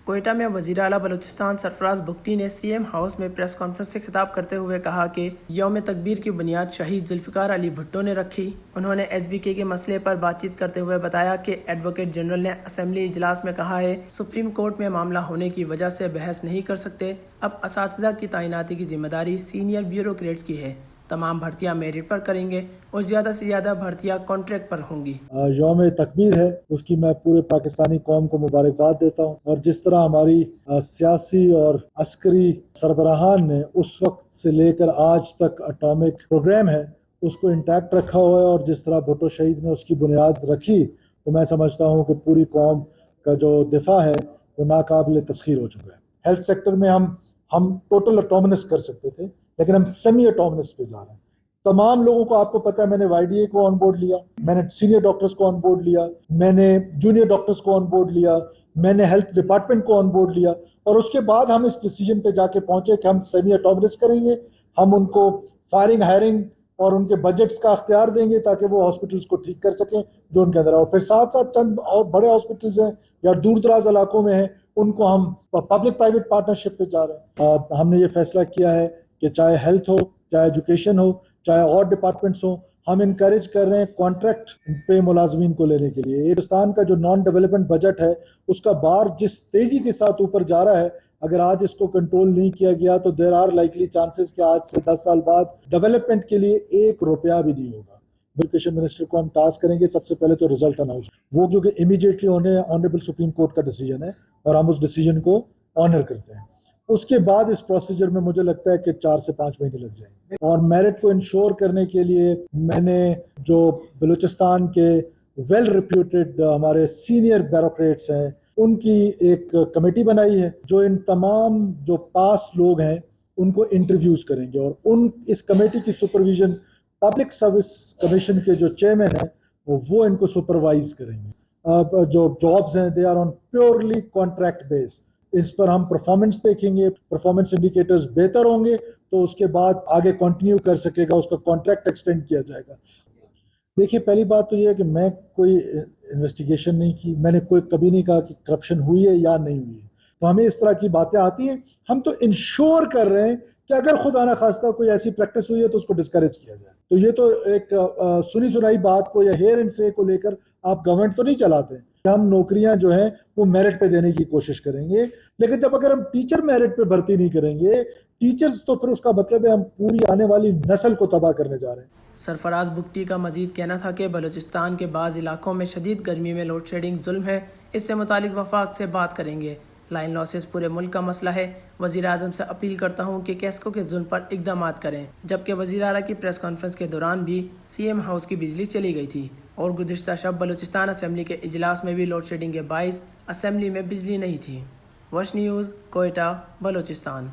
کوئٹہ میں وزیر اعلیٰ بلوچستان سرفراز بگٹی نے سی ایم ہاؤس میں پریس کانفرنس سے خطاب کرتے ہوئے کہا کہ یوم تکبیر کی بنیاد شہید ذوالفقار علی بھٹو نے رکھی۔ انہوں نے ایس بی کے مسئلے پر بات چیت کرتے ہوئے بتایا کہ ایڈوکیٹ جنرل نے اسمبلی اجلاس میں کہا ہے سپریم کورٹ میں معاملہ ہونے کی وجہ سے بحث نہیں کر سکتے، اب اساتذہ کی تعیناتی کی ذمہ داری سینئر بیوروکریٹس کی ہے، تمام بھرتیاں میرٹ پر کریں گے اور زیادہ سے زیادہ بھرتیاں کانٹریکٹ پر ہوں گی۔ یوم تکبیر ہے، اس کی میں پورے پاکستانی قوم کو مبارکباد دیتا ہوں، اور جس طرح ہماری سیاسی اور عسکری سربراہان نے اس وقت سے لے کر آج تک اٹامک پروگرام ہے اس کو انٹیکٹ رکھا ہوا ہے، اور جس طرح بھٹو شہید نے اس کی بنیاد رکھی، تو میں سمجھتا ہوں کہ پوری قوم کا جو دفاع ہے وہ ناقابل تسخیر ہو چکا ہے۔ ہیلتھ سیکٹر میں ہم ٹوٹل اٹامنس کر سکتے تھے، لیکن ہم سیمی اٹامنس پہ جا رہے ہیں۔ تمام لوگوں کو، آپ کو پتا ہے، میں نے وائی ڈی اے کو آن بورڈ لیا، میں نے سینئر ڈاکٹرز کو آن بورڈ لیا، میں نے جونیئر ڈاکٹرز کو آن بورڈ لیا، میں نے ہیلتھ ڈپارٹمنٹ کو آن بورڈ لیا، اور اس کے بعد ہم اس ڈیسیجن پہ جا کے پہنچے کہ ہم سیمی اٹامنس کریں گے، ہم ان کو فائرنگ ہائرنگ اور ان کے بجٹس کا اختیار دیں گے تاکہ وہ ہاسپٹلس کو ٹھیک کر سکیں جو ان کے اندر ہے، اور پھر ساتھ ساتھ چند اور بڑے ہاسپٹلس ہیں یا دور دراز علاقوں میں ہیں، ان کو ہم پبلک پرائیویٹ پارٹنرشپ پہ جا رہے ہیں۔ ہم نے یہ فیصلہ کیا ہے کہ چاہے ہیلتھ ہو، چاہے ایجوکیشن ہو، چاہے اور ڈپارٹمنٹس ہوں، ہم انکریج کر رہے ہیں کانٹریکٹ پہ ملازمین کو لینے کے لیے۔ ہندوستان کا جو نان ڈیولپمنٹ بجٹ ہے اس کا بار جس تیزی کے ساتھ اوپر جا رہا ہے، اگر آج اس کو کنٹرول نہیں کیا گیا تو دیر آر لائکلی چانسز کہ آج سے 10 سال بعد ڈیولپمنٹ کے لیے 1 روپیہ بھی نہیں ہوگا۔ ایجوکیشن منسٹر کو ہم ٹاسک کریں گے سب سے پہلے تو رزلٹ اناؤنس، وہ کیونکہ امیڈیٹلی آنریبل سپریم کورٹ کا ڈیسیجن ہے اور ہم اس ڈیسیجن کو آنر کرتے ہیں۔ اس کے بعد اس پروسیجر میں مجھے لگتا ہے کہ 4 سے 5 مہینے لگ جائیں گے، اور میرٹ کو انشور کرنے کے لیے میں نے جو بلوچستان کے ویل ریپیوٹیڈ ہمارے سینئر بیوروکریٹس ہیں ان کی ایک کمیٹی بنائی ہے جو ان تمام جو پاس لوگ ہیں ان کو انٹرویوز کریں گے، اور اس کمیٹی کی سپرویژن پبلک سروس کمیشن کے جو چیئرمین ہیں وہ ان کو سپروائز کریں گے۔ جو جابز ہیں they are on purely contract base, اس پر ہم پرفارمنس دیکھیں گے، پرفارمنس انڈیکیٹرز بہتر ہوں گے تو اس کے بعد آگے کنٹینیو کر سکے گا، اس کا کانٹریکٹ ایکسٹینڈ کیا جائے گا۔ دیکھیے، پہلی بات تو یہ ہے کہ میں کوئی انویسٹیگیشن نہیں کی، میں نے کبھی نہیں کہا کہ کرپشن ہوئی ہے یا نہیں ہوئی ہے، تو ہمیں اس طرح کی باتیں آتی ہیں، ہم تو انشور کر رہے ہیں کہ اگر خدا نہ خواستہ کوئی ایسی پریکٹس ہوئی ہے تو اس کو ڈسکریج کیا جائے۔ تو یہ تو ایک سنی سنائی بات کو یا ہیئر اینڈ سے کو لے کر آپ گورنمنٹ تو نہیں چلاتے۔ ہم نوکریاں جو ہیں وہ میرٹ پہ دینے کی کوشش کریں گے، لیکن جب اگر ہم ٹیچر میرٹ پہ بھرتی نہیں کریں گے ٹیچرز، تو پھر اس کا مطلب ہے ہم پوری آنے والی نسل کو تباہ کرنے جا رہے ہیں۔ سرفراز بگٹی کا مزید کہنا تھا کہ بلوچستان کے بعض علاقوں میں شدید گرمی میں لوڈ شیڈنگ ظلم ہے، اس سے متعلق وفاق سے بات کریں گے۔ لائن لاسز پورے ملک کا مسئلہ ہے، وزیر اعظم سے اپیل کرتا ہوں کہ کیسکو کے ظلم پر اقدامات کریں۔ جبکہ وزیر اعلیٰ کی پریس کانفرنس کے دوران بھی سی ایم ہاؤس کی بجلی چلی گئی تھی، اور گزشتہ شب بلوچستان اسمبلی کے اجلاس میں بھی لوڈ شیڈنگ کے باعث اسمبلی میں بجلی نہیں تھی۔ وش نیوز، کوئٹہ، بلوچستان۔